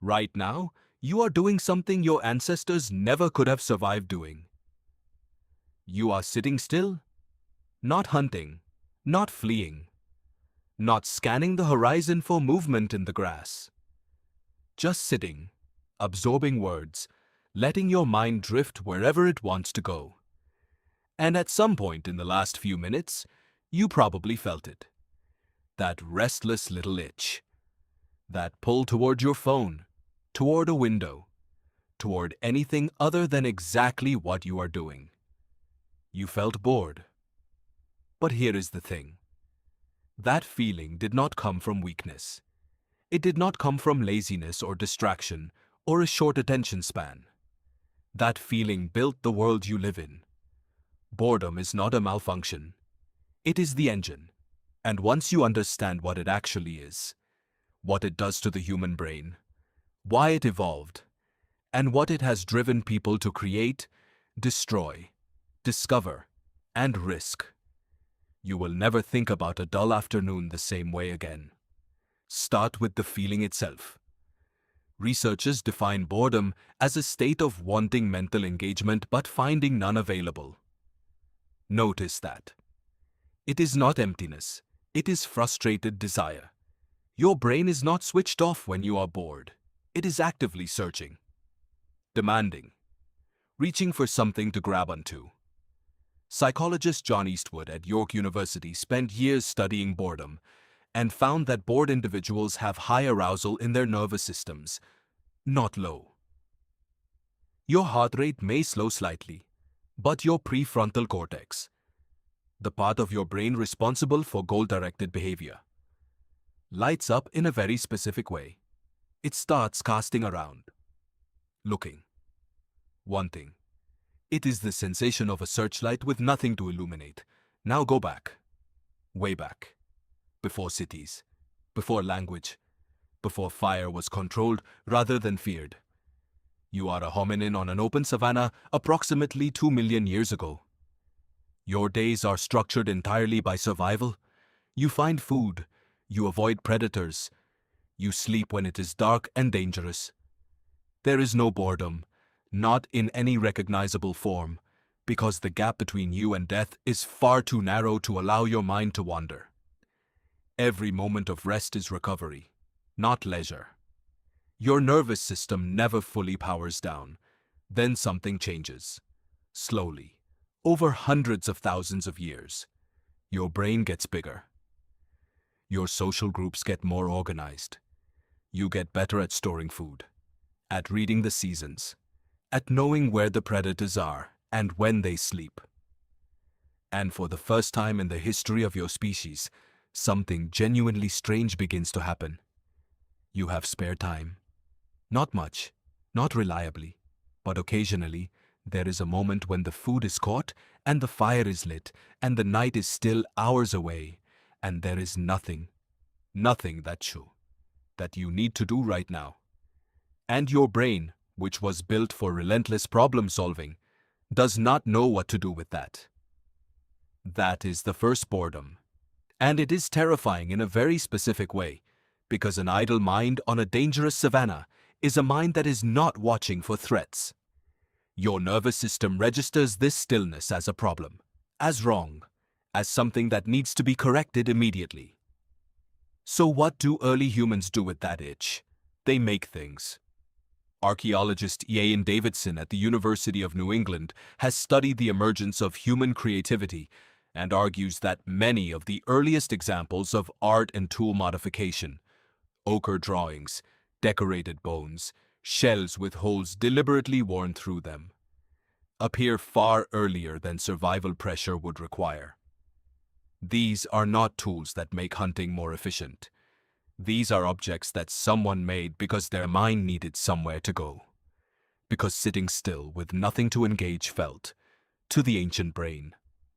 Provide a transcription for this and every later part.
Right now, you are doing something your ancestors never could have survived doing. You are sitting still, not hunting, not fleeing, not scanning the horizon for movement in the grass. Just sitting, absorbing words, letting your mind drift wherever it wants to go. And at some point in the last few minutes, you probably felt it. That restless little itch. That pull toward your phone, toward a window, toward anything other than exactly what you are doing. You felt bored. But here is the thing. That feeling did not come from weakness. It did not come from laziness or distraction or a short attention span. That feeling built the world you live in. Boredom is not a malfunction. It is the engine. And once you understand what it actually is, what it does to the human brain, why it evolved, and what it has driven people to create, destroy, discover, and risk, you will never think about a dull afternoon the same way again. Start with the feeling itself. Researchers define boredom as a state of wanting mental engagement but finding none available. Notice that. It is not emptiness, it is frustrated desire. Your brain is not switched off when you are bored. It is actively searching, demanding, reaching for something to grab onto. Psychologist John Eastwood at York University spent years studying boredom and found that bored individuals have high arousal in their nervous systems, not low. Your heart rate may slow slightly, but your prefrontal cortex, the part of your brain responsible for goal-directed behavior, lights up in a very specific way. It starts casting around, looking, wanting. It is the sensation of a searchlight with nothing to illuminate. Now go back, way back, before cities, before language, before fire was controlled rather than feared. You are a hominin on an open savanna approximately 2 million years ago. Your days are structured entirely by survival. You find food, you avoid predators, you sleep when it is dark and dangerous. There is no boredom, not in any recognizable form, because the gap between you and death is far too narrow to allow your mind to wander. Every moment of rest is recovery, not leisure. Your nervous system never fully powers down. Then something changes. Slowly, over hundreds of thousands of years. Your brain gets bigger. Your social groups get more organized. You get better at storing food, at reading the seasons, at knowing where the predators are and when they sleep. And for the first time in the history of your species, something genuinely strange begins to happen. You have spare time. Not much, not reliably, but occasionally there is a moment when the food is caught and the fire is lit and the night is still hours away and there is nothing that you need to do right now. And your brain, which was built for relentless problem solving, does not know what to do with that. That is the first boredom. And it is terrifying in a very specific way, because an idle mind on a dangerous savanna is a mind that is not watching for threats. Your nervous system registers this stillness as a problem, as wrong, as something that needs to be corrected immediately. So what do early humans do with that itch? They make things. Archaeologist Ian Davidson at the University of New England has studied the emergence of human creativity and argues that many of the earliest examples of art and tool modification, ochre drawings, decorated bones, shells with holes deliberately worn through them, appear far earlier than survival pressure would require. These are not tools that make hunting more efficient. These are objects that someone made because their mind needed somewhere to go. Because sitting still with nothing to engage felt, to the ancient brain,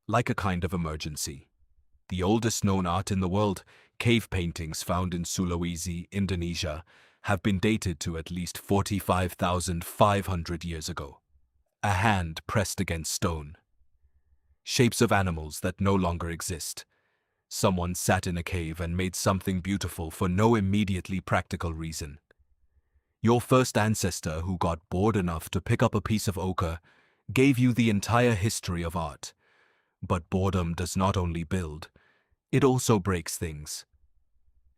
like a kind of emergency. The oldest known art in the world, cave paintings found in Sulawesi, Indonesia, have been dated to at least 45,500 years ago. A hand pressed against stone. Shapes of animals that no longer exist. Someone sat in a cave and made something beautiful for no immediately practical reason. Your first ancestor who got bored enough to pick up a piece of ochre gave you the entire history of art. But boredom does not only build, it also breaks things.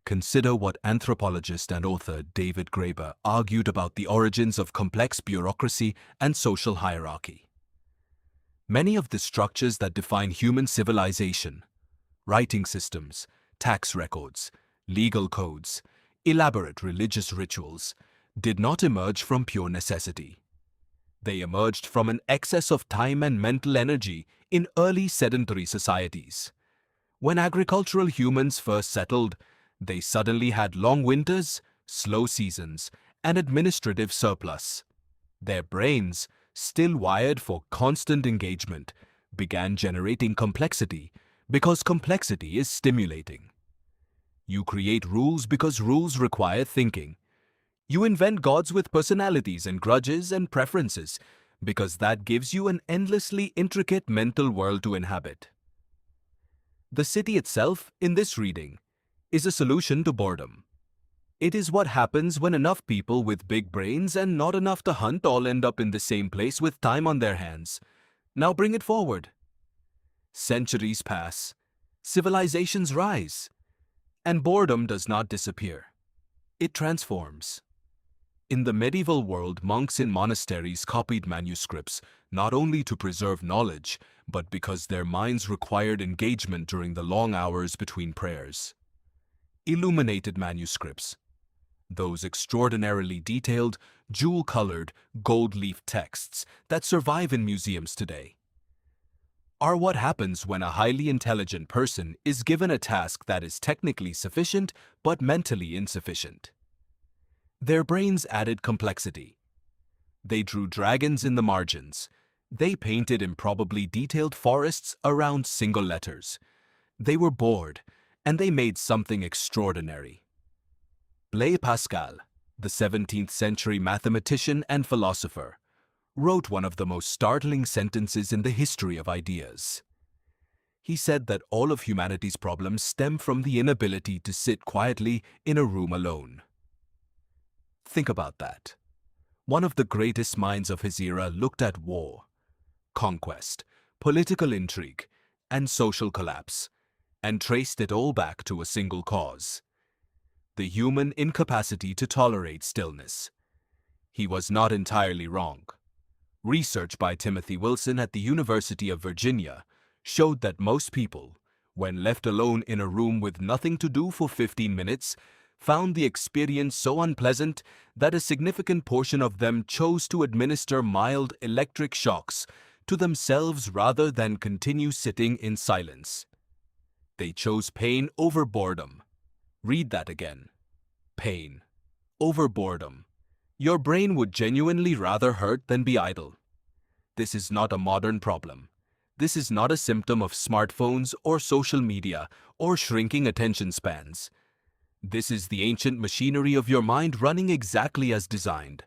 Consider what anthropologist and author David Graeber argued about the origins of complex bureaucracy and social hierarchy. Many of the structures that define human civilization, writing systems, tax records, legal codes, elaborate religious rituals, did not emerge from pure necessity. They emerged from an excess of time and mental energy in early sedentary societies. When agricultural humans first settled, they suddenly had long winters, slow seasons, and administrative surplus. Their brains, still wired for constant engagement, began generating complexity because complexity is stimulating. You create rules because rules require thinking. You invent gods with personalities and grudges and preferences because that gives you an endlessly intricate mental world to inhabit. The city itself, in this reading, is a solution to boredom. It is what happens when enough people with big brains and not enough to hunt all end up in the same place with time on their hands. Now bring it forward. Centuries pass, civilizations rise, and boredom does not disappear. It transforms. In the medieval world, monks in monasteries copied manuscripts not only to preserve knowledge, but because their minds required engagement during the long hours between prayers. Illuminated manuscripts, those extraordinarily detailed, jewel-colored, gold-leaf texts that survive in museums today, are what happens when a highly intelligent person is given a task that is technically sufficient but mentally insufficient. Their brains added complexity. They drew dragons in the margins. They painted improbably detailed forests around single letters. They were bored, and they made something extraordinary. Blaise Pascal, the 17th century mathematician and philosopher, wrote one of the most startling sentences in the history of ideas. He said that all of humanity's problems stem from the inability to sit quietly in a room alone. Think about that. One of the greatest minds of his era looked at war, conquest, political intrigue, and social collapse, and traced it all back to a single cause: the human incapacity to tolerate stillness. He was not entirely wrong. Research by Timothy Wilson at the University of Virginia showed that most people, when left alone in a room with nothing to do for 15 minutes, found the experience so unpleasant that a significant portion of them chose to administer mild electric shocks to themselves rather than continue sitting in silence. They chose pain over boredom. Read that again. Pain over boredom. Your brain would genuinely rather hurt than be idle. This is not a modern problem. This is not a symptom of smartphones or social media or shrinking attention spans. This is the ancient machinery of your mind running exactly as designed,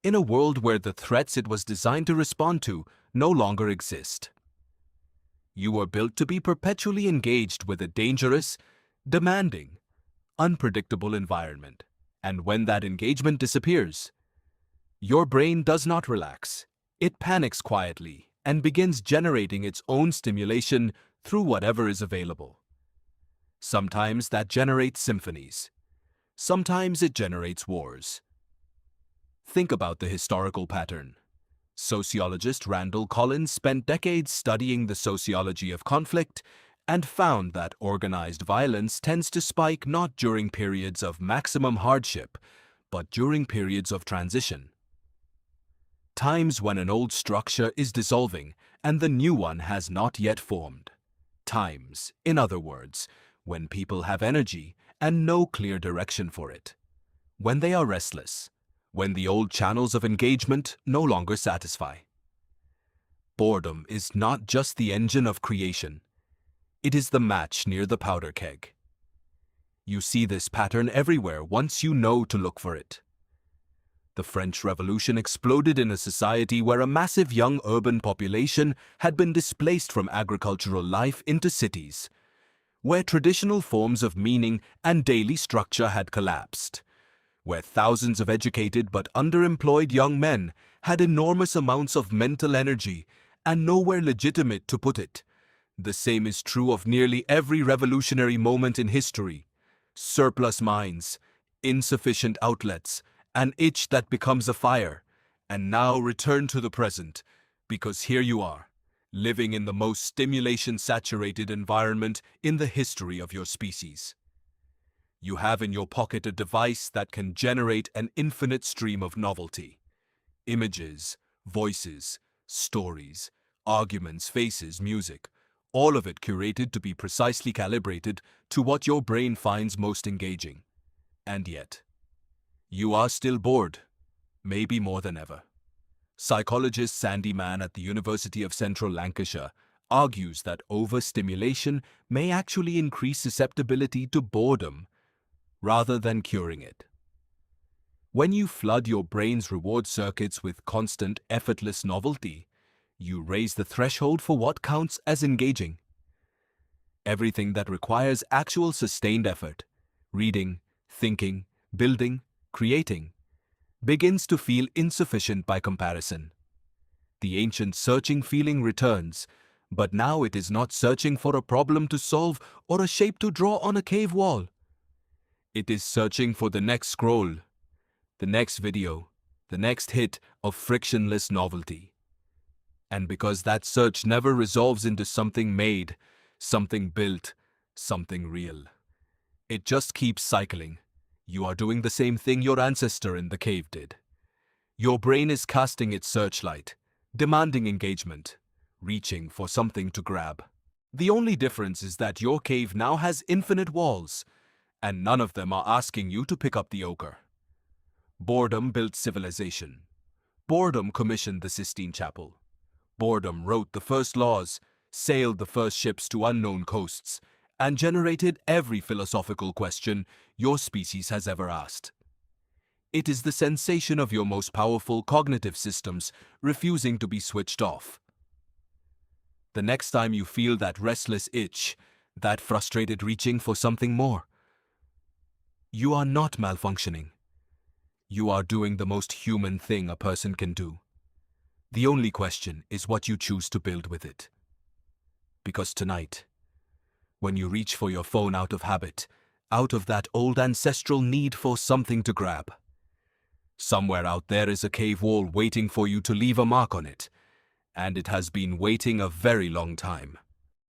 in a world where the threats it was designed to respond to no longer exist. You were built to be perpetually engaged with a dangerous, demanding, unpredictable environment. And when that engagement disappears, your brain does not relax. It panics quietly and begins generating its own stimulation through whatever is available. Sometimes that generates symphonies. Sometimes it generates wars. Think about the historical pattern. Sociologist Randall Collins spent decades studying the sociology of conflict and found that organized violence tends to spike not during periods of maximum hardship, but during periods of transition. Times when an old structure is dissolving and the new one has not yet formed. Times, in other words, when people have energy and no clear direction for it. When they are restless. When the old channels of engagement no longer satisfy. Boredom is not just the engine of creation. It is the match near the powder keg. You see this pattern everywhere once you know to look for it. The French Revolution exploded in a society where a massive young urban population had been displaced from agricultural life into cities, where traditional forms of meaning and daily structure had collapsed, where thousands of educated but underemployed young men had enormous amounts of mental energy and nowhere legitimate to put it. The same is true of nearly every revolutionary moment in history. Surplus minds, insufficient outlets, an itch that becomes a fire. And now return to the present, because here you are, living in the most stimulation-saturated environment in the history of your species. You have in your pocket a device that can generate an infinite stream of novelty. Images, voices, stories, arguments, faces, music, all of it curated to be precisely calibrated to what your brain finds most engaging. And yet, you are still bored, maybe more than ever. Psychologist Sandy Mann at the University of Central Lancashire argues that overstimulation may actually increase susceptibility to boredom rather than curing it. When you flood your brain's reward circuits with constant, effortless novelty, you raise the threshold for what counts as engaging. Everything that requires actual sustained effort, reading, thinking, building, creating, begins to feel insufficient by comparison. The ancient searching feeling returns, but now it is not searching for a problem to solve or a shape to draw on a cave wall. It is searching for the next scroll, the next video, the next hit of frictionless novelty. And because that search never resolves into something made, something built, something real, it just keeps cycling. You are doing the same thing your ancestor in the cave did. Your brain is casting its searchlight, demanding engagement, reaching for something to grab. The only difference is that your cave now has infinite walls, and none of them are asking you to pick up the ochre. Boredom built civilization. Boredom commissioned the Sistine Chapel. Boredom wrote the first laws, sailed the first ships to unknown coasts, and generated every philosophical question your species has ever asked. It is the sensation of your most powerful cognitive systems refusing to be switched off. The next time you feel that restless itch, that frustrated reaching for something more, you are not malfunctioning. You are doing the most human thing a person can do. The only question is what you choose to build with it. Because tonight, when you reach for your phone out of habit, out of that old ancestral need for something to grab, somewhere out there is a cave wall waiting for you to leave a mark on it, and it has been waiting a very long time.